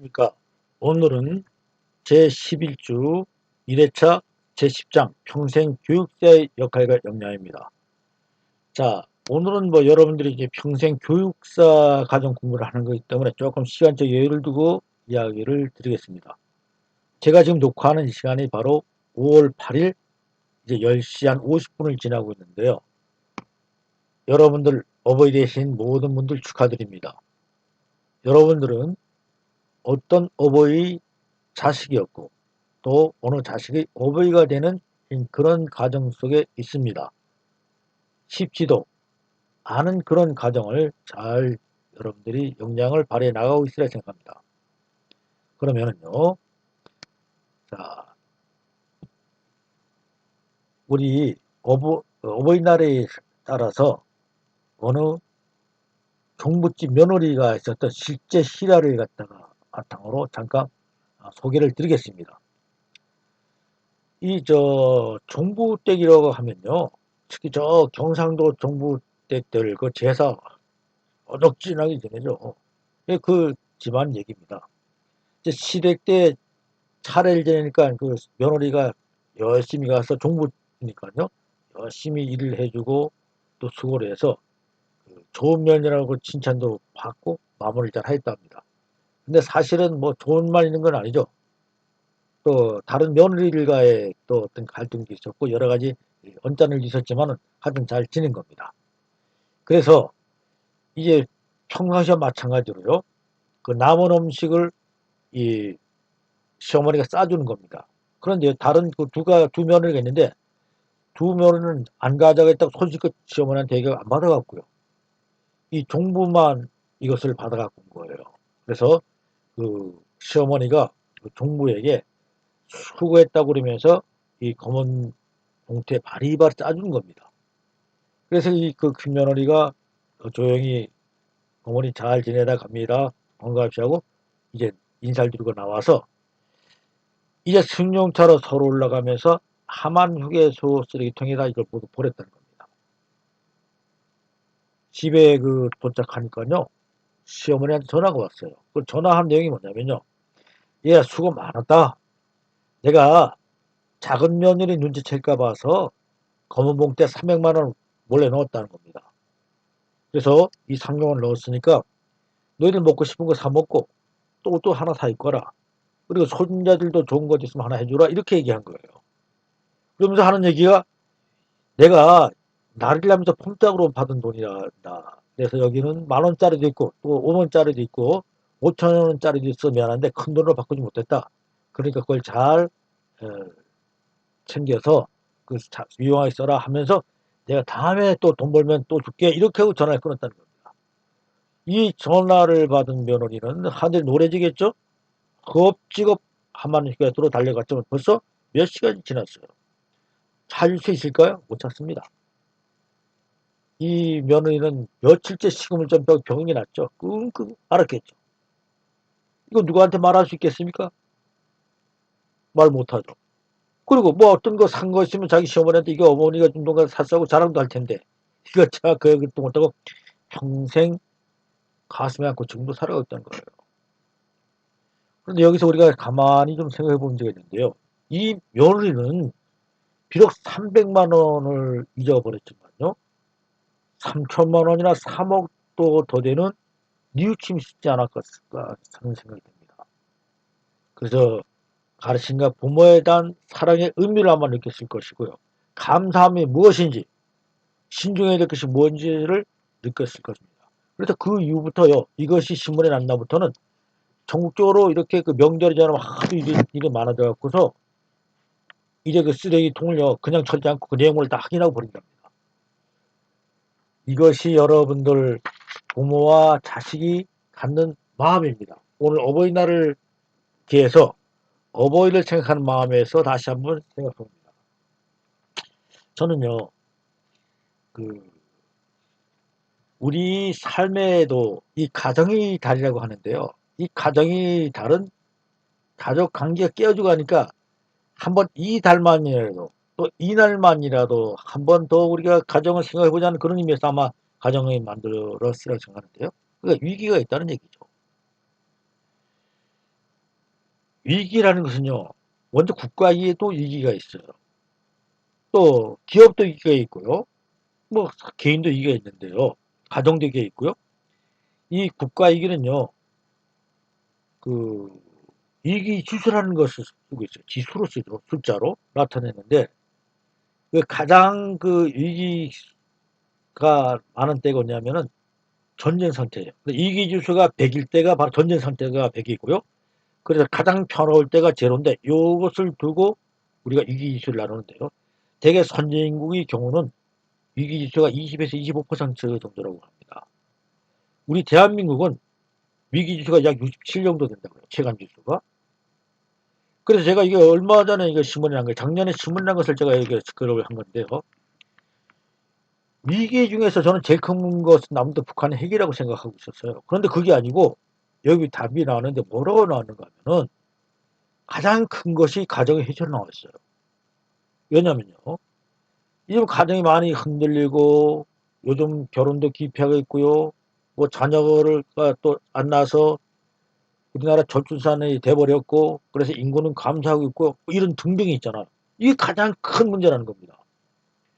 안녕하십니까. 오늘은 제11주 1회차 제10장 평생 교육자의 역할과 역량입니다. 자, 오늘은 여러분들이 이제 평생 교육사 과정 공부를 하는 거기 때문에 조금 시간적 여유를 두고 이야기를 드리겠습니다. 제가 지금 녹화하는 이 시간이 바로 5월 8일 이제 10시 한 50분을 지나고 있는데요. 여러분들 어버이 되신 모든 분들 축하드립니다. 여러분들은 어떤 어버이 자식이었고 또 어느 자식이 어버이가 되는 그런 가정 속에 있습니다. 쉽지도 않은 그런 가정을 잘 여러분들이 역량을 발휘해 나가고 있으리라 생각합니다. 그러면은요, 자, 우리 어버이날에 따라서 어느 종부집 며느리가 있었던 실제 실화를 갖다가 바탕으로 잠깐 소개를 드리겠습니다. 종부댁이라고 하면요, 특히 저 경상도 종부댁들 그 제사 어덕진하게 지내죠. 그 집안 얘기입니다. 이제 시댁 때 차례를 지내니까 그 며느리가 열심히 가서 종부니까요, 열심히 일을 해주고 또 수고를 해서 그 좋은 며느리라고 칭찬도 받고 마무리를 잘 했답니다. 근데 사실은 좋은 말 있는 건 아니죠. 또 다른 며느리들과의 또 어떤 갈등도 있었고 여러 가지 언짢을 있었지만은 하여튼 잘 지낸 겁니다. 그래서 이제 평상시와 마찬가지로요. 그 남은 음식을 이 시어머니가 싸주는 겁니다. 그런데 다른 두 며느리가 있는데 두 며느리는 안 가져가겠다고 손실끝 시어머니한테 얘기 안 받아갖고요. 이 종부만 이것을 받아갖고 온 거예요. 그래서 그 시어머니가 그 종부에게 수고했다고 그러면서 이 검은 봉투에 바리바리 짜주는 겁니다. 그래서 이 그 큰며느리가 조용히 어머니 잘 지내다 갑니다. 반갑시 하고 이제 인사를 드리고 나와서 이제 승용차로 서로 올라가면서 함안휴게소 쓰레기통에다 이걸 모두 버렸다는 겁니다. 집에 도착하니까요. 시어머니한테 전화가 왔어요. 그 전화한 내용이 뭐냐면요. 얘 수고 많았다. 내가 작은 며느리 눈치챌까 봐서 검은 봉투에 300만 원 몰래 넣었다는 겁니다. 그래서 이 상용을 넣었으니까 너희들 먹고 싶은 거 사 먹고 또 하나 사 입거라. 그리고 손자들도 좋은 것 있으면 하나 해주라. 이렇게 얘기한 거예요. 그러면서 하는 얘기가 내가 나를 하면서 폼짝으로 받은 돈이다. 그래서 여기는 10,000원짜리도 있고 또 5만원짜리도 있고 5,000원짜리도 있어 미안한데 큰 돈으로 바꾸지 못했다. 그러니까 그걸 잘 챙겨서 유용하게 써라 하면서 내가 다음에 또 돈 벌면 또 줄게 이렇게 하고 전화를 끊었다는 겁니다. 이 전화를 받은 며느리는 하늘 노래지겠죠? 겁지겁 한만휴게소로 달려갔지만 벌써 몇 시간이 지났어요. 찾을 수 있을까요? 못 찾습니다. 이 며느리는 며칠째 식음을 좀 병이 났죠. 끙끙 앓았겠죠. 이거 누구한테 말할 수 있겠습니까? 말 못하죠. 그리고 어떤 거 산 거 있으면 자기 시어머니한테 이거 어머니가 준 돈 가서 샀다고 자랑도 할 텐데 이거 제가 그 얘기도 못하고 평생 가슴에 안고 지금도 살아가고 있다는 거예요. 그런데 여기서 우리가 가만히 좀 생각해 본 적이 있는데요. 이 며느리는 비록 300만 원을 잊어버렸지만요. 3천만 원이나 3억도 더 되는 뉘우침이 있지 않았을까 하는 생각이 듭니다. 그래서 가르침과 부모에 대한 사랑의 의미를 아마 느꼈을 것이고요. 감사함이 무엇인지, 신중해야 될 것이 무엇인지를 느꼈을 것입니다. 그래서 그 이후부터요, 이것이 신문에 난 날부터는 전국적으로 이렇게 그 명절이 지나면 하도 일이 많아져 갖고서 이제 그 쓰레기통을요, 그냥 철지 않고 그 내용을 다 확인하고 버린답니다. 이것이 여러분들 부모와 자식이 갖는 마음입니다. 오늘 어버이날을 기해서 어버이를 생각하는 마음에서 다시 한번 생각해봅니다. 저는요, 그, 우리 삶에도 이 가정이 달이라고 하는데요. 이 가정이 다른 가족 관계가 깨어지고 하니까 한번 이 달만이라도 또 이날만이라도 한 번 더 우리가 가정을 생각해보자는 그런 의미에서 아마 가정을 만들었으라고 생각하는데요. 그러니까 위기가 있다는 얘기죠. 위기라는 것은요, 먼저 국가에도 위기가 있어요. 또 기업도 위기가 있고요. 뭐 개인도 위기가 있는데요. 가정도 위기가 있고요. 이 국가 위기는요, 그 위기 지수라는 것을 쓰고 있어요. 지수로 쓰죠. 숫자로 나타내는데 그 가장 그 위기가 많은 때가 뭐냐면은 전쟁 상태예요. 위기 지수가 100일 때가 바로 전쟁 상태가 100이고요. 그래서 가장 평화로울 때가 제로인데 이것을 두고 우리가 위기 지수를 나누는데요. 대개 선진국의 경우는 위기 지수가 20에서 25% 정도라고 합니다. 우리 대한민국은 위기 지수가 약 67 정도 된다고요. 체감 지수가. 그래서 제가 이게 얼마 전에 이거 신문에 난 거예요. 작년에 신문에 난 것을 제가 이게 스크롤을 한 건데요. 위기 중에서 저는 제일 큰 것은 아무래도 북한의 핵이라고 생각하고 있었어요. 그런데 그게 아니고 여기 답이 나왔는데 뭐라고 나왔는가 하면은 가장 큰 것이 가정의 해체로 나왔어요. 왜냐면요. 요즘 가정이 많이 흔들리고 요즘 결혼도 기피하고 있고요. 뭐 자녀를 또 안 낳아서 우리나라 저출산이 돼버렸고 그래서 인구는 감소하고 있고 이런 등등이 있잖아요. 이게 가장 큰 문제라는 겁니다.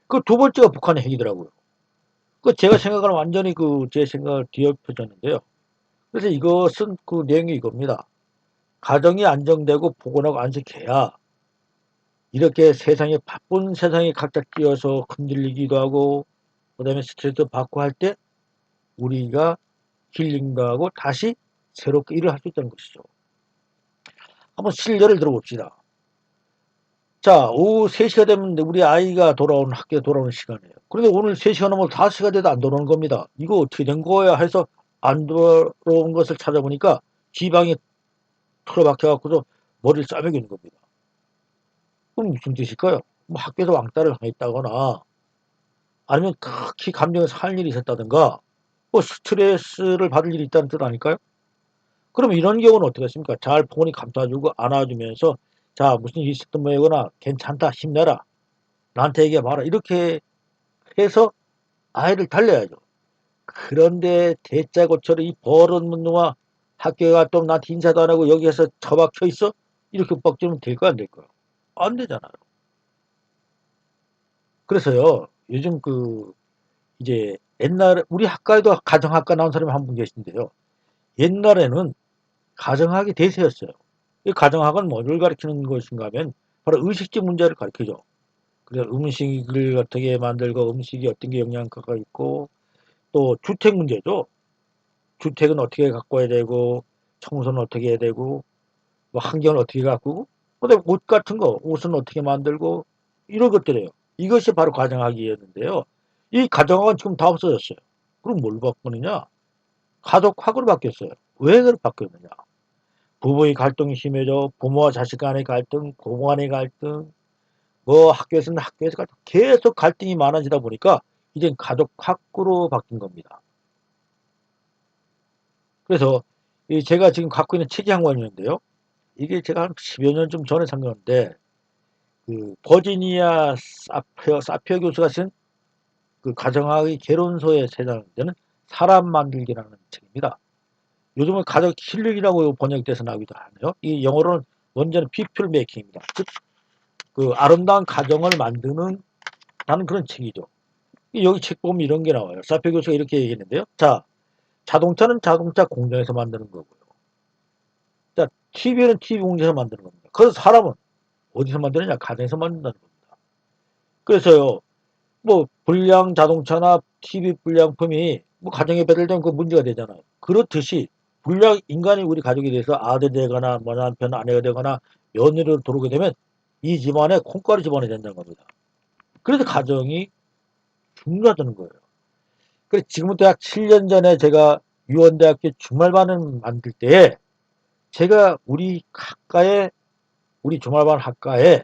그 두 번째가 북한의 핵이더라고요. 그 제가 생각하는 완전히 그 제 생각을 뒤엎어졌는데요. 그래서 이것은 그 내용이 이겁니다. 가정이 안정되고 포근하고 안식해야 이렇게 세상에 바쁜 세상에 각자 끼어서 흔들리기도 하고 그다음에 스트레스 받고 할 때 우리가 힐링도 하고 다시 새롭게 일을 할 수 있다는 것이죠. 한번 실례를 들어봅시다. 자, 오후 3시가 되면 우리 아이가 돌아오는 학교에 돌아오는 시간이에요. 그런데 오늘 3시가 넘어 5시가 돼도 안 돌아오는 겁니다. 이거 어떻게 된 거야 해서 안 돌아온 것을 찾아보니까 지방에 틀어박혀 갖고서 머리를 싸매고 있는 겁니다. 그럼 무슨 뜻일까요? 뭐 학교에서 왕따를 당했다거나 아니면 극히 감정에 상할 일이 있었다든가 뭐 스트레스를 받을 일이 있다는 뜻 아닐까요? 그럼 이런 경우는 어떻게 했습니까? 잘 부모님 감싸주고 안아주면서 자 무슨 일이 있었던 모양이거나 괜찮다 힘내라 나한테 얘기해봐라 이렇게 해서 아이를 달래야죠. 그런데 대짜고처럼 이 버릇없는 놈아 학교에 갔더니 나한테 인사도 안 하고 여기에서 처박혀 있어? 이렇게 뻑지면 될까 안 될까요? 안 되잖아요. 그래서요 요즘 그 이제 옛날에 우리 학과에도 가정학과 나온 사람이 한 분 계신데요. 옛날에는 가정학이 대세였어요. 이 가정학은 뭐를 가르치는 것인가 하면 바로 의식주 문제를 가르치죠. 그래서 음식을 어떻게 만들고 음식이 어떤 게 영양가가 있고 또 주택 문제죠. 주택은 어떻게 가꿔야 되고 청소는 어떻게 해야 되고 뭐 환경을 어떻게 가꾸고 그다음에 옷 같은 거 옷은 어떻게 만들고 이런 것들이에요. 이것이 바로 가정학이었는데요. 이 가정학은 지금 다 없어졌어요. 그럼 뭘 바꾸느냐? 가족학으로 바뀌었어요. 왜 그렇게 바뀌었느냐? 부부의 갈등이 심해져 부모와 자식 간의 갈등, 고부 간의 갈등, 뭐 학교에서는 학교에서 갈등, 계속 갈등이 많아지다 보니까 이젠 가족학으로 바뀐 겁니다. 그래서 제가 지금 갖고 있는 책이 한 권이 있는데요. 이게 제가 한 10여 년 좀 전에 산 건데 그 버지니아 사피어 교수가 쓴 그 가정학의 개론서에 세장되는 사람 만들기라는 책입니다. 요즘은 가족 힐링이라고 번역돼서 나오기도 하네요. 이 영어로는 원제는 people making입니다. 즉, 그 아름다운 가정을 만드는 라는 그런 책이죠. 여기 책 보면 이런 게 나와요. 사페 교수가 이렇게 얘기했는데요. 자, 자동차는 자동차 공장에서 만드는 거고요. 자, TV는 TV 공장에서 만드는 겁니다. 그래서 사람은 어디서 만드느냐? 가정에서 만든다는 겁니다. 그래서요, 뭐 불량 자동차나 TV 불량품이 뭐 가정에 배달되면 그 문제가 되잖아요. 그렇듯이 불량 인간이 우리 가족에 대해서 아들이 되거나 뭐 남편 아내가 되거나 며느리로 들어오게 되면 이 집안에 콩가루 집안이 된다는 겁니다. 그래서 가정이 중요하다는 거예요. 그래서 지금부터 약 7년 전에 제가 유원대학교 주말반을 만들 때에 제가 우리 주말반 학과에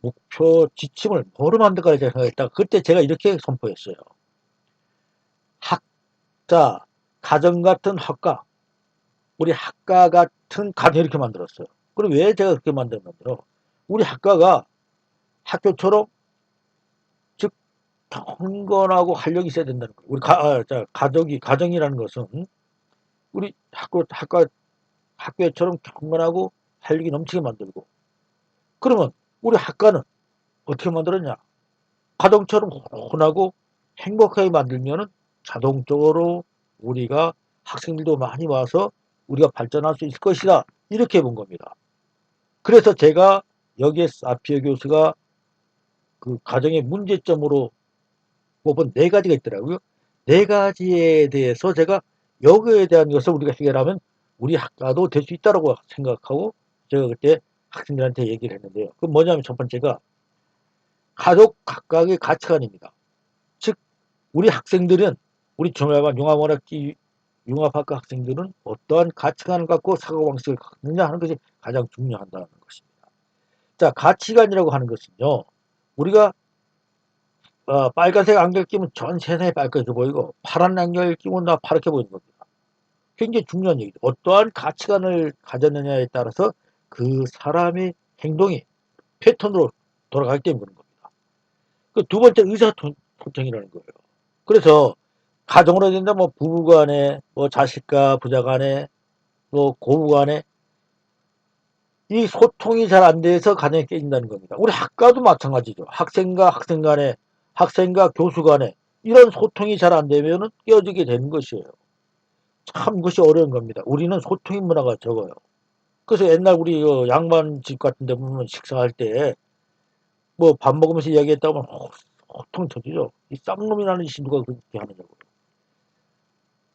목표 지침을 뭐로 만들까 생각했다. 그때 제가 이렇게 선포했어요. 학자, 가정 같은 학과, 우리 학과 같은 가정 이렇게 만들었어요. 그럼 왜 제가 그렇게 만들었냐면 우리 학과가 학교처럼 즉 경건하고 활력이 있어야 된다는 거예요. 우리 가정이라는 것은 우리 학교처럼 경건하고 활력이 넘치게 만들고. 그러면 우리 학과는 어떻게 만들었냐? 가정처럼 혼하고 행복하게 만들면은 자동적으로 우리가 학생들도 많이 와서 우리가 발전할 수 있을 것이다. 이렇게 본 겁니다. 그래서 제가 여기에 사피어 교수가 그 가정의 문제점으로 뽑은 네 가지가 있더라고요. 네 가지에 대해서 제가 여기에 대한 것을 우리가 해결하면 우리 학과도 될 수 있다고 생각하고 제가 그때 학생들한테 얘기를 했는데요. 그 뭐냐면 첫 번째가 가족 각각의 가치관입니다. 즉 우리 학생들은 우리 중화반 융합학과 학생들은 어떠한 가치관을 갖고 사고방식을 갖느냐 하는 것이 가장 중요하다는 것입니다. 자, 가치관이라고 하는 것은요. 우리가 빨간색 안경 끼면 전 세상이 빨갛게 보이고 파란 안경을 끼면 나 파랗게 보이는 겁니다. 굉장히 중요한 얘기죠. 어떠한 가치관을 가졌느냐에 따라서 그 사람의 행동이 패턴으로 돌아가기 때문에 그런 겁니다. 그 두 번째 의사소통이라는 거예요. 그래서 가정으로 된다 뭐 부부간에 뭐 자식과 부자간에 뭐 고부간에 이 소통이 잘 안 돼서 가정이 깨진다는 겁니다. 우리 학과도 마찬가지죠. 학생과 학생 간에 학생과 교수 간에 이런 소통이 잘 안 되면 깨어지게 되는 것이에요. 참 그것이 어려운 겁니다. 우리는 소통의 문화가 적어요. 그래서 옛날 우리 양반집 같은 데 보면 식사할 때 뭐 밥 먹으면서 이야기했다면 호통 터지죠. 이 쌍놈이라는 짓이 누가 그렇게 하느냐고.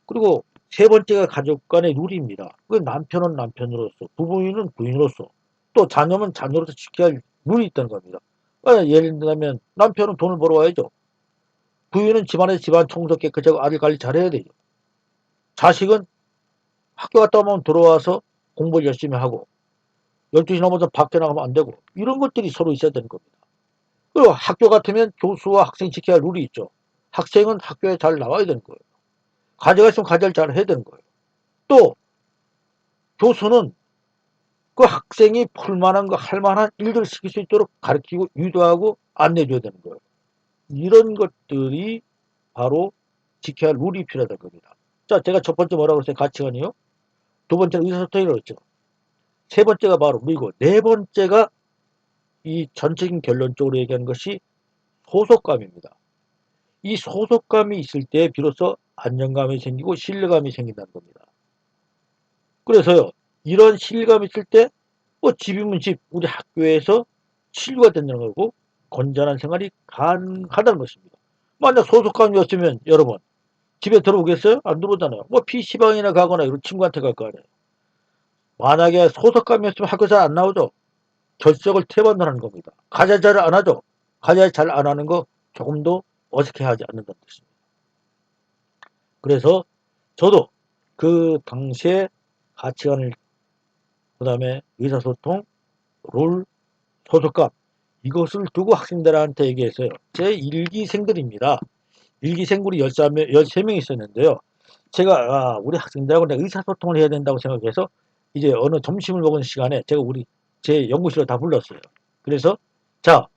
그리고 세 번째가 가족 간의 룰입니다. 그 남편은 남편으로서, 부부인은 부인으로서, 또 자녀는 자녀로서 지켜야 할 룰이 있다는 겁니다. 예를 들면 남편은 돈을 벌어와야죠. 부인은 집안에서 집안 청소 깨끗하고 아들 관리 잘해야 되죠. 자식은 학교 갔다 오면 들어와서 공부를 열심히 하고 12시 넘어서 밖에 나가면 안 되고 이런 것들이 서로 있어야 되는 겁니다. 그리고 학교 같으면 교수와 학생이 지켜야 할 룰이 있죠. 학생은 학교에 잘 나와야 되는 거예요. 과제가 있으면 과제를 잘 해야 되는 거예요. 또 교수는 그 학생이 풀만한 거 할만한 일들을 시킬 수 있도록 가르치고 유도하고 안내줘야 되는 거예요. 이런 것들이 바로 지켜야 할 룰이 필요하다는 겁니다. 자, 제가 첫 번째 뭐라고 했어요? 가치관이요. 두 번째는 의사소통이라고 했죠. 세 번째가 바로 그리고 네 번째가 이 전적인 결론적으로 얘기하는 것이 소속감입니다. 이 소속감이 있을 때 비로소 안정감이 생기고 신뢰감이 생긴다는 겁니다. 그래서요, 이런 신뢰감이 있을 때, 뭐 집이면 집, 우리 학교에서 친구가 된다는 거고, 건전한 생활이 가능하다는 것입니다. 만약 소속감이 없으면, 여러분, 집에 들어오겠어요? 안 들어오잖아요. 뭐 PC방이나 가거나 이런 친구한테 갈 거 아니에요. 만약에 소속감이 없으면 학교 잘 안 나오죠. 결석을 태반하는 겁니다. 과제 잘 안 하죠. 과제 잘 안 하는 거 조금도 어색해하지 않는다는 뜻입니다. 그래서 저도 그 당시에 가치관을 그다음에 의사소통, 롤, 소속감 이것을 두고 학생들한테 얘기했어요. 제 일기생들입니다. 일기생 우리 13명 있었는데요. 제가 우리 학생들하고 내가 의사소통을 해야 된다고 생각해서 이제 어느 점심을 먹은 시간에 제가 우리 제 연구실로 다 불렀어요. 그래서 자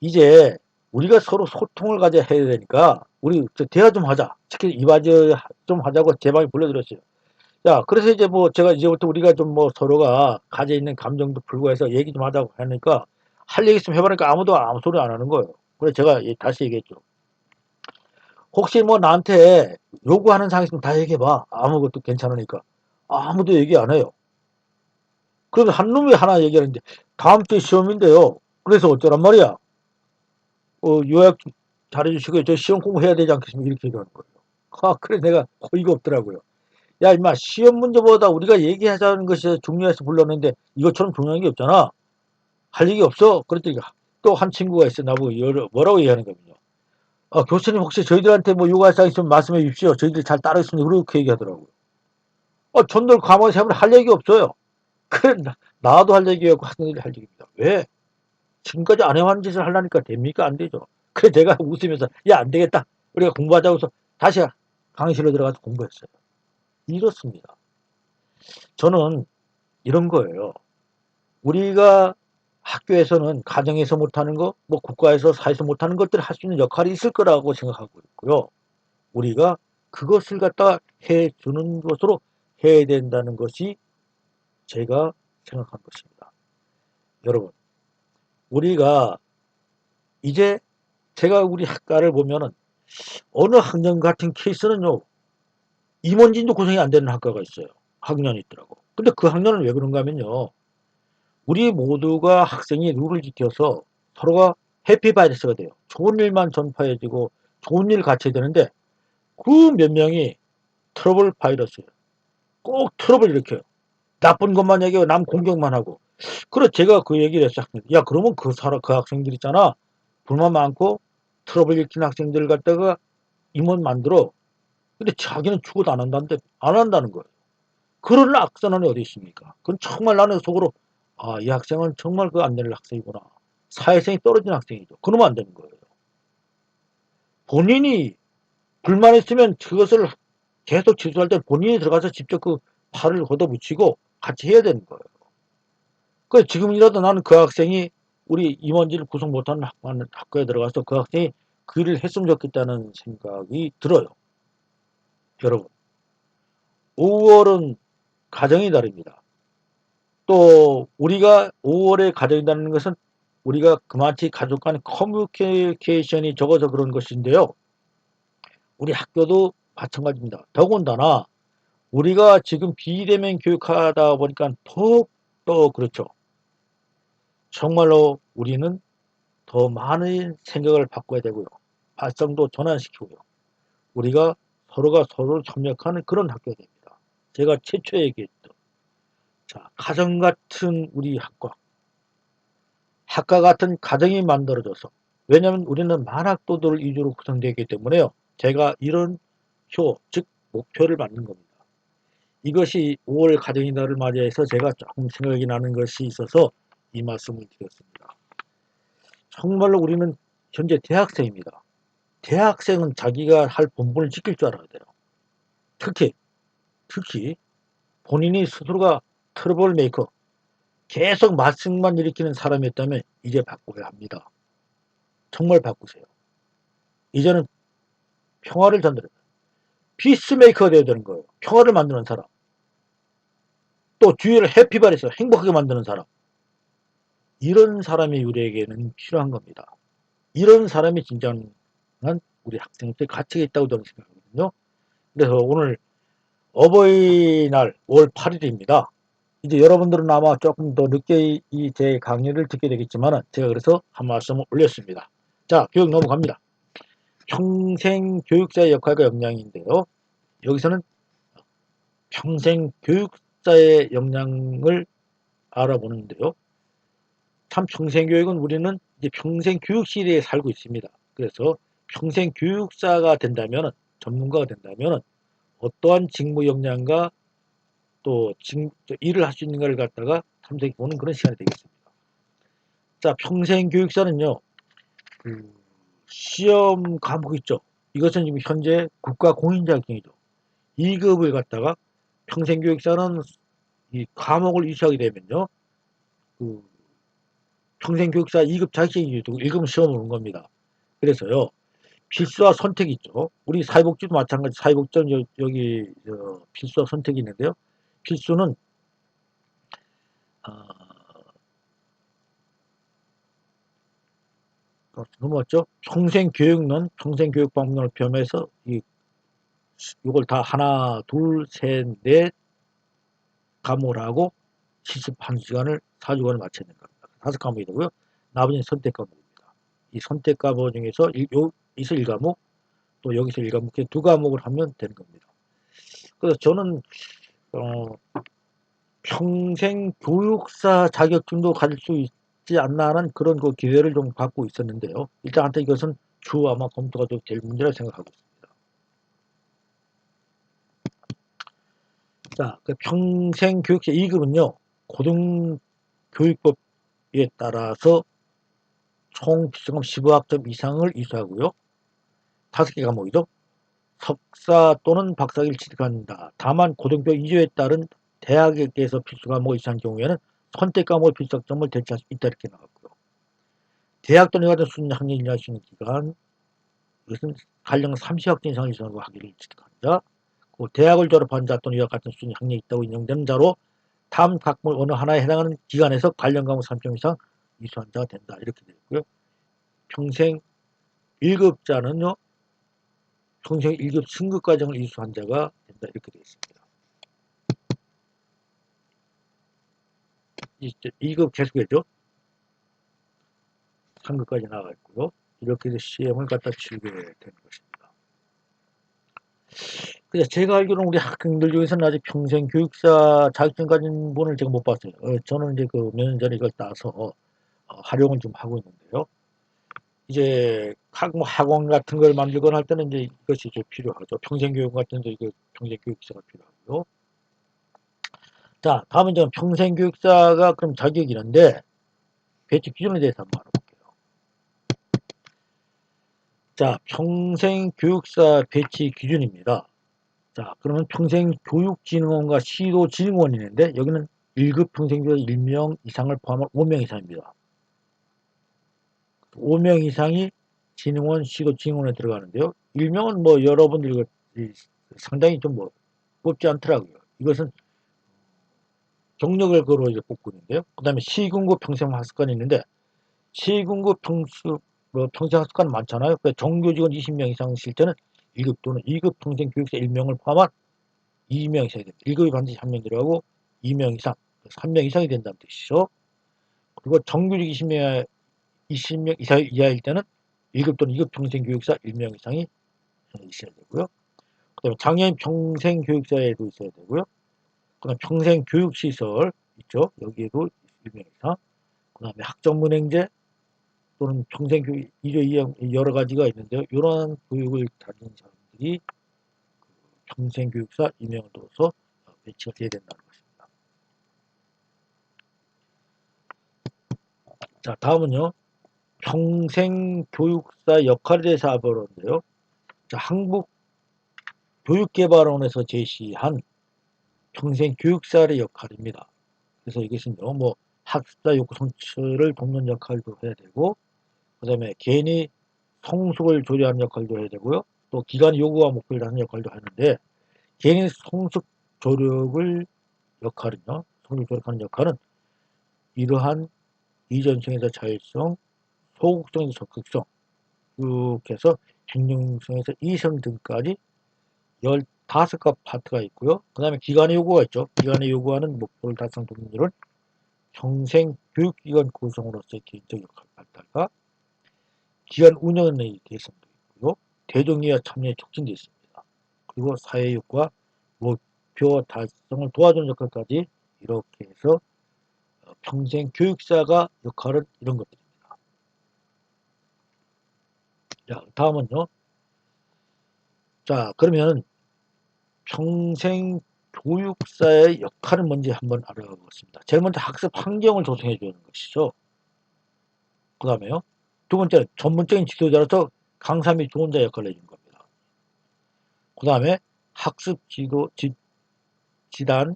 이제 우리가 서로 소통을 가져야 해야 되니까 우리 대화 좀 하자. 특히 이바지 좀 하자고 제 방에 불러들였어요. 야, 그래서 이제 뭐 제가 이제부터 우리가 좀 뭐 서로가 가져 있는 감정도 풀고 해서 얘기 좀 하자고 하니까 할 얘기 있으면 해보니까 아무도 아무 소리 안 하는 거예요. 그래서 제가 다시 얘기했죠. 혹시 뭐 나한테 요구하는 사항 있으면 다 얘기해봐. 아무것도 괜찮으니까. 아무도 얘기 안 해요. 그래서 한 놈이 하나 얘기하는데 다음 주에 시험인데요. 그래서 어쩌란 말이야. 요약 잘해주시고 저 시험 공부해야 되지 않겠습니까? 이렇게 얘기하는 거예요. 그래 내가 어이가 없더라고요. 야 임마 시험 문제보다 우리가 얘기하자는 것이 중요해서 불렀는데 이것처럼 중요한 게 없잖아. 할 얘기 없어. 그랬더니 또 한 친구가 있어 나보고 뭐라고 얘기하는 거군요. 교수님 혹시 저희들한테 뭐 요구할 사항 있으면 말씀해 주십시오. 저희들 잘 따르겠습니다. 그렇게 얘기하더라고요. 전들 가만히 생각하면 할 얘기 없어요. 그래 나도 할 얘기였고 학생들이 할 얘기입니다. 왜? 지금까지 안 해왔는 짓을 하려니까 됩니까? 안 되죠. 그래 내가 웃으면서 야 안 되겠다. 우리가 공부하자고 해서 다시 강의실로 들어가서 공부했어요. 이렇습니다. 저는 이런 거예요. 우리가 학교에서는 가정에서 못하는 거, 뭐 국가에서 사회에서 못하는 것들을 할 수 있는 역할이 있을 거라고 생각하고 있고요. 우리가 그것을 갖다 해주는 것으로 해야 된다는 것이 제가 생각한 것입니다. 여러분, 우리가 이제 제가 우리 학과를 보면은 어느 학년 같은 케이스는요, 임원진도 구성이 안 되는 학과가 있어요. 학년이 있더라고. 근데 그 학년은 왜 그런가 하면요, 우리 모두가 학생이 룰을 지켜서 서로가 해피바이러스가 돼요. 좋은 일만 전파해지고 좋은 일 같이 해야 되는데 그 몇 명이 트러블 바이러스예요. 꼭 트러블 일으켜요. 나쁜 것만 얘기하고 남 공격만 하고. 그래 제가 그 얘기를 했어. 야 그러면 그 학생들 있잖아. 불만 많고 트러블 일으키는 학생들 갖다가 임원 만들어. 근데 자기는 추구도 안 한다는데 안 한다는 거예요. 그런 악선언이 어디 있습니까? 그건 정말 나는 속으로 이 학생은 정말 그 안 될 학생이구나. 사회성이 떨어진 학생이죠. 그러면 안 되는 거예요. 본인이 불만 있으면 그것을 계속 취소할 때 본인이 들어가서 직접 그 팔을 걷어붙이고 같이 해야 되는 거예요. 그 지금이라도 나는 그 학생이 우리 임원진을 구성 못하는 학교에 들어가서 그 학생이 그 일을 했으면 좋겠다는 생각이 들어요. 여러분, 5월은 가정의 달입니다. 또 우리가 5월에 가정이라는 것은 우리가 그마치 가족 간 커뮤니케이션이 적어서 그런 것인데요. 우리 학교도 마찬가지입니다. 더군다나 우리가 지금 비대면 교육하다 보니까 더욱더 그렇죠. 정말로 우리는 더 많은 생각을 바꿔야 되고요. 발성도 전환시키고요. 우리가 서로가 서로를 협력하는 그런 학교가 됩니다. 제가 최초에 얘기했던 가정 같은 우리 학과 같은 가정이 만들어져서 왜냐하면 우리는 만학도들 위주로 구성되기 때문에요. 제가 이런 즉 목표를 만든 겁니다. 이것이 5월 가정의 날을 맞이해서 제가 조금 생각이 나는 것이 있어서 이 말씀을 드렸습니다. 정말로 우리는 현재 대학생입니다. 대학생은 자기가 할 본분을 지킬 줄 알아야 돼요. 특히 본인이 스스로가 트러블 메이커, 계속 말썽만 일으키는 사람이었다면 이제 바꿔야 합니다. 정말 바꾸세요. 이제는 평화를 전달해요. 피스메이커가 되어야 되는 거예요. 평화를 만드는 사람. 또 주위를 해피바리해서 행복하게 만드는 사람. 이런 사람이 우리에게는 필요한 겁니다. 이런 사람이 진정한 우리 학생들의 가치가 있다고 저는 생각하거든요. 그래서 오늘 어버이날 5월 8일입니다. 이제 여러분들은 아마 조금 더 늦게 이 제 강의를 듣게 되겠지만 제가 그래서 한 말씀을 올렸습니다. 자, 교육 넘어갑니다. 평생 교육자의 역할과 역량인데요. 여기서는 평생 교육자의 역량을 알아보는데요. 참 평생 교육은 우리는 이제 평생 교육 시대에 살고 있습니다. 그래서 평생 교육사가 된다면 전문가가 된다면 어떠한 직무 역량과 또 일을 할 수 있는가를 갖다가 탐색해 보는 그런 시간이 되겠습니다. 자, 평생 교육사는요, 시험 과목 있죠. 이것은 지금 현재 국가 공인자격증이죠. 2급을 갖다가 평생 교육사는 이 과목을 이수하게 되면요, 그 평생 교육사 2급 자격증이 두고 1급 시험을 오는 겁니다. 그래서요, 필수와 선택이 있죠. 우리 사회복지도 마찬가지. 사회복지는 여기 필수와 선택이 있는데요. 필수는 넘어왔죠. 평생교육론, 평생교육방법론을 포함해서 이걸 다 하나, 둘, 셋, 넷 과목을 하고 71시간을 4주간을 마쳐야 되는 겁니다. 5과목이 되고요. 나머지는 선택 과목입니다. 이 선택 과목 중에서 여기서 1과목, 또 여기서 1과목, 2과목을 하면 되는 겁니다. 그래서 저는 평생 교육사 자격증도 가질 수 있지 않나 하는 그런 그 기회를 좀 갖고 있었는데요. 일단 한테 이것은 아마 검토가 될 문제라고 생각하고 있습니다. 자, 그 평생 교육사 2급은요, 고등교육법에 따라서 총 필수금 15학점 이상을 이수하고요. 5개 과목이죠. 석사 또는 박사학위를 취득한다. 다만 고등교육 2조에 따른 대학에서 필수 과목을 이수한 경우에는 선택 과목의 필수학점을 대체할 수 있다 이렇게 나왔고요. 대학 또는 여가대 수준 학년 일할 수 있는 기간, 이것은 가령 30학점 이상을 이수하고 학위를 취득한 자, 대학을 졸업한 자 또는 이와 같은 수준의 학력이 있다고 인정되는 자로 다음 과목 어느 하나에 해당하는 기간에서 관련 과목 3점 이상 이수한 자가 된다. 이렇게 되어 있고요. 평생 1급자는요. 평생 1급 승급 과정을 이수한 자가 된다. 이렇게 되어 있습니다. 2급 계속해죠. 3급까지 나가 있고요. 이렇게 해서 시험을 갖다 치게 되는 것입니다. 그래서 제가 알기로는 우리 학생들 중에서는 아직 평생 교육사 자격증 가진 분을 제가 못 봤어요. 저는 이제 그 몇 년 전에 이걸 따서 활용을 좀 하고 있는데요. 이제 뭐 학원 같은 걸 만들거나 할 때는 이제 이것이 좀 필요하죠. 평생교육 같은 데 이거 평생교육사가 필요하고요. 자, 다음은 이제 평생교육사가 그럼 자격이 있는데 배치 기준에 대해서 한번 알아볼게요. 자, 평생교육사 배치 기준입니다. 자, 그러면 평생교육진흥원과 시도진흥원이 있는데 여기는 1급 평생교육 1명 이상을 포함한 5명 이상입니다. 5명 이상이 진흥원, 시도진흥원에 들어가는데요. 1명은 뭐 여러분들이 상당히 좀 뭐 뽑지 않더라고요. 이것은 경력을 걸어 이제 뽑고 있는데요. 그 다음에 시군구 평생학습관이 있는데 시군구 평생학습관 많잖아요. 그러니까 정교직원 20명 이상 실때는 1급 또는 2급 평생교육사 1명을 포함한 2명 이상이 됩니다. 1급이 반드시 1명 들어가고 2명 이상, 3명 이상이 된다는 뜻이죠. 그리고 정규직 20명 이하일 때는 1급 또는 2급 평생교육사 1명 이상이 있어야 되고요. 그 다음에 장애인 평생교육사에도 있어야 되고요. 그 다음에 평생교육시설 있죠. 여기에도 1명 이상. 그 다음에 학점문행제 또는 평생교육 여러 가지가 있는데요. 이러한 교육을 다닌 사람들이 평생교육사 2명을 둬서 배치가 돼야 된다는 것입니다. 자, 다음은요. 평생교육사 역할에 대해서 알아보는데요. 자, 한국교육개발원에서 제시한 평생교육사의 역할입니다. 그래서 이것은요, 뭐 학습자 욕구 성취를 돕는 역할도 해야 되고, 그 다음에 개인이 성숙을 조례하는 역할도 해야 되고요. 또 기관 요구와 목표를 하는 역할도 하는데, 개인의 성숙 조력을 역할은요, 성숙 조력하는 역할은 이러한 이전성에서 자율성, 소극성에서 적극성, 이렇게 해서 행동성에서 이성 등까지 15가 파트가 있고요. 그 다음에 기관의 요구가 있죠. 기관의 요구하는 목표를 달성 돕는 일은 평생 교육기관 구성으로서의 개인적 역할 발달과 기관 운영의 개선도 있고요. 대동의와 참여에 촉진도 있습니다. 그리고 사회욕과 목표 달성을 도와주는 역할까지 이렇게 해서 평생 교육사가 역할은 이런 것들입니다. 자, 다음은요. 자, 그러면 평생 교육사의 역할은 뭔지 한번 알아보겠습니다. 제일 먼저 학습 환경을 조성해 주는 것이죠. 그 다음에요. 두 번째는 전문적인 지도자로서 강사 및 조언자 역할을 해주는 겁니다. 그 다음에 학습 지단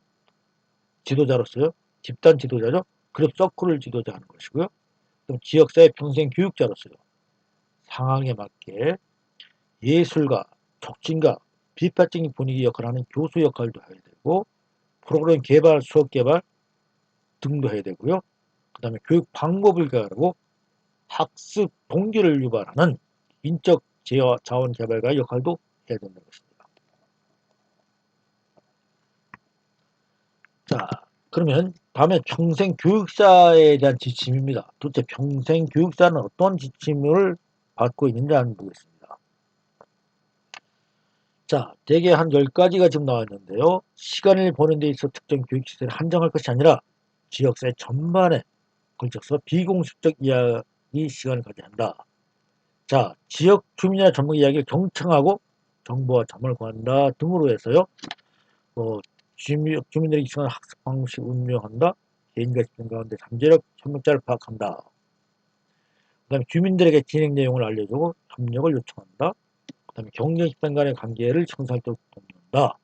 지도자로서요. 집단 지도자죠. 그룹 서클을 지도자 하는 것이고요. 그럼 지역사회 평생 교육자로서요. 상황에 맞게 예술가, 촉진가, 비판적인 분위기 역할을 하는 교수 역할도 해야 되고 프로그램 개발, 수업 개발 등도 해야 되고요. 그 다음에 교육 방법을 개발하고 학습 동기를 유발하는 인적 자원 개발가 역할도 해야 된다는 것입니다. 자, 그러면 다음에 평생 교육사에 대한 지침입니다. 도대체 평생 교육사는 어떤 지침을 받고 있는지 한번 보겠습니다. 자, 대개 한 10가지가 지금 나와 있는데요. 시간을 보는 데 있어 특정 교육시설을 한정할 것이 아니라 지역사회 전반에 걸쳐서 비공식적 이야기 시간을 가져야 한다. 자, 지역 주민이나 전문 이야기를 경청하고 정보와 자문을 구한다 등으로 해서요. 주민들에게 익숙한 학습 방식 운영한다. 개인과 집단 가운데 잠재력 협력자를 파악한다. 그 다음에 주민들에게 진행 내용을 알려주고 협력을 요청한다. 그 다음에 경쟁 집단 간의 관계를 형성하도록 돕는다.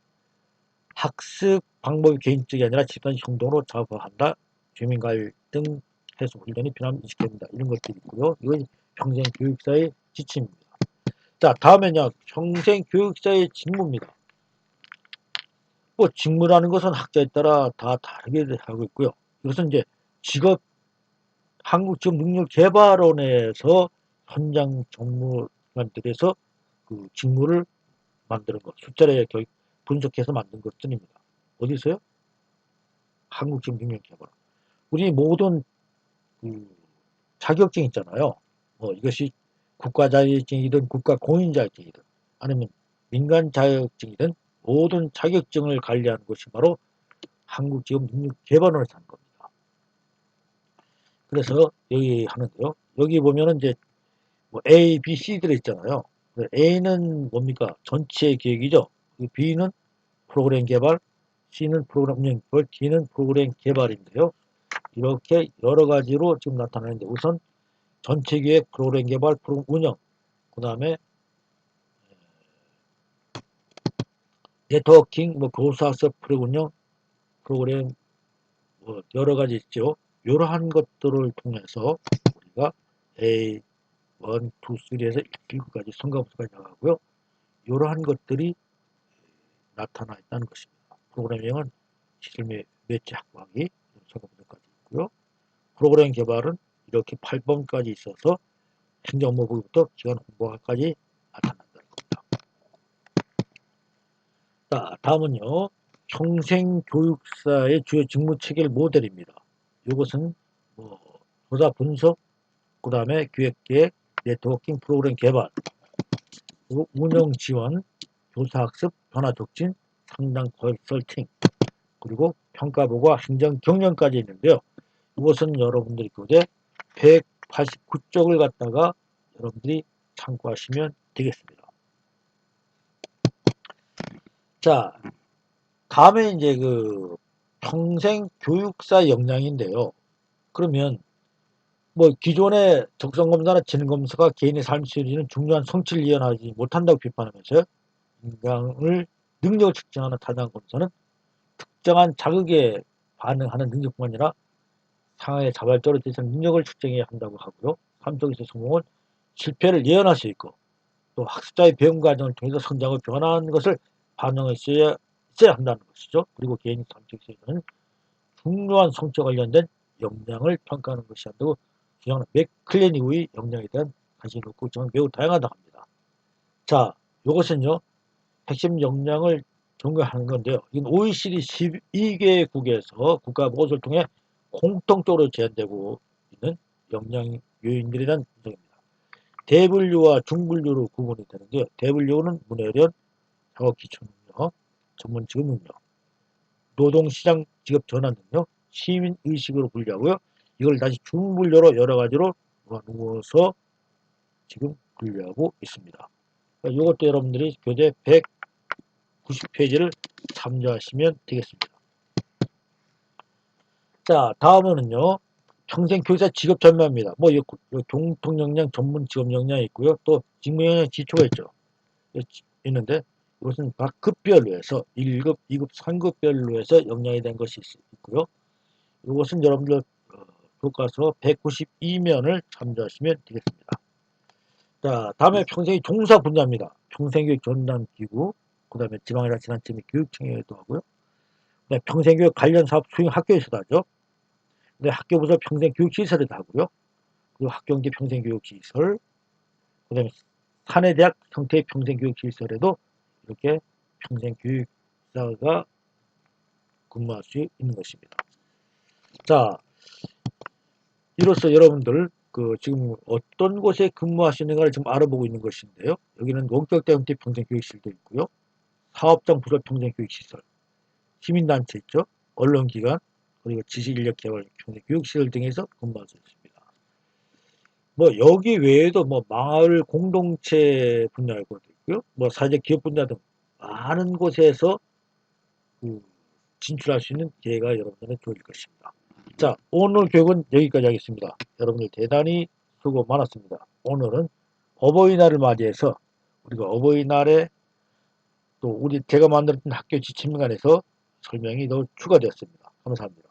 학습 방법이 개인적이 아니라 집단 행동으로 작업한다. 주민 갈등 해소 훈련이 필요함을 인식해야 된다. 이런 것들이 있고요. 이건 평생 교육사의 지침입니다. 자, 다음엔요. 평생 교육사의 직무입니다. 뭐 직무라는 것은 학자에 따라 다 다르게 하고 있고요. 이것은 이제 직업 한국직업능력개발원에서 현장 정무관들에서 그 직무를 만드는 것, 숫자를 분석해서 만든 것들입니다. 어디서요? 한국직업능력개발원. 우리 모든 그 자격증 있잖아요. 뭐 이것이 국가 자격증이든 국가 공인 자격증이든 아니면 민간 자격증이든 모든 자격증을 관리하는 것이 바로 한국직업능력개발원에서 하는 겁니다. 그래서 여기 하는데요. 여기 보면은 이제 뭐 A, B, C 들어있잖아요. A는 뭡니까? 전체 계획이죠. B는 프로그램 개발, C는 프로그램 운영 개발, D는 프로그램 개발인데요. 이렇게 여러 가지로 지금 나타나는데 우선 전체 계획, 프로그램 개발, 프로그램 운영, 그 다음에 네트워킹, 뭐 교사학습 프로그램 운영, 프로그램 뭐 여러 가지 있죠. 이러한 것들을 통해서 우리가 A, 1, 2, 3에서 1까지 성과분석까지 나가고요. 이러한 것들이 나타나 있다는 것입니다. 프로그래밍은 시설 매체 확보하기 성과분석까지 있고요. 프로그램 개발은 이렇게 8번까지 있어서 행정모부부터 기관 홍보까지 나타난다는 겁니다. 자, 다음은요. 평생교육사의 주요 직무체계 모델입니다. 이것은 뭐 조사 분석, 그 다음에 기획계획, 네트워킹 프로그램 개발, 그리고 운영 지원, 교사학습, 변화촉진, 상담 컨설팅, 그리고 평가보고와 행정 경영까지 있는데요. 이것은 여러분들이 교재 189쪽을 갖다가 여러분들이 참고하시면 되겠습니다. 자, 다음에 이제 그 평생 교육사 역량인데요. 그러면 뭐 기존의 적성검사나 지능검사가 개인의 삶 실리는 중요한 성취를 이어나가지 못한다고 비판하면서 인간을 능력을 측정하는 타당 검사는 특정한 자극에 반응하는 능력뿐만 아니라 상황에 자발적으로 대처하는 능력을 측정해야 한다고 하고요. 삶 속에서 성공은 실패를 예언할 수 있고 또 학습자의 배움 과정을 통해서 성장을 변화하는 것을 반영했어야 한다는 것이죠. 그리고 개인 삶 속에서는 중요한 성취와 관련된 역량을 평가하는 것이 한다고 주장하는 맥클레니의 역량에 대한 관심이 높고 저는 매우 다양하다고 합니다. 자, 이것은요. 핵심 역량을 경과하는 건데요. 이건 OECD 12개국에서 국가 보고서를 통해 공통적으로 제한되고 있는 역량 요인들이란 분석입니다. 대분류와 중분류로 구분이 되는데요. 대분류는 문해련, 작업 기초 능력, 전문 직업 능력, 노동시장 직업 전환 능력, 시민 의식으로 분류하고요. 이걸 다시 중분류로 여러 가지로 모아놓아서 지금 분류하고 있습니다. 이것도 여러분들이 교재 190페이지를 참조하시면 되겠습니다. 자, 다음은요. 평생교육사 직업 전망입니다. 뭐 공통 역량, 전문 직업 역량이 있고요. 또 직무 역량 지초가 있죠. 있는데 이것은 각 급별로 해서 1급, 2급, 3급별로 해서 역량에 대한 것이 있고요. 이것은 여러분들 교과서 192면을 참조하시면 되겠습니다. 자, 다음에 평생의 종사 분야입니다. 평생교육 전담기구, 그 다음에 지방자치단체 및 교육청에도 하고요. 그다음에 평생교육 관련 사업 수행 학교에서도 하죠. 근데 학교부서 평생교육시설에도 하고요. 그리고 학경제 평생교육시설, 그 다음에 사내대학 형태의 평생교육시설에도 이렇게 평생교육사가 근무할 수 있는 것입니다. 자, 이로써 여러분들 지금 어떤 곳에 근무하시는가를 지금 알아보고 있는 것인데요. 여기는 원격대 형태 평생교육시설도 있고요. 사업장 부서 평생교육시설, 시민단체 있죠. 언론기관, 그리고 지식인력개발 평생교육시설 등에서 근무할 수 있습니다. 뭐 여기 외에도 뭐 마을 공동체 분야도 있고요. 뭐 사회적 기업 분야 등 많은 곳에서 진출할 수 있는 기회가 여러분들한테 주어질 것입니다. 자, 오늘 교육은 여기까지 하겠습니다. 여러분들 대단히 수고 많았습니다. 오늘은 어버이날을 맞이해서 우리가 어버이날에 또 제가 만들었던 학교 지침간에서 설명이 더 추가되었습니다. 감사합니다.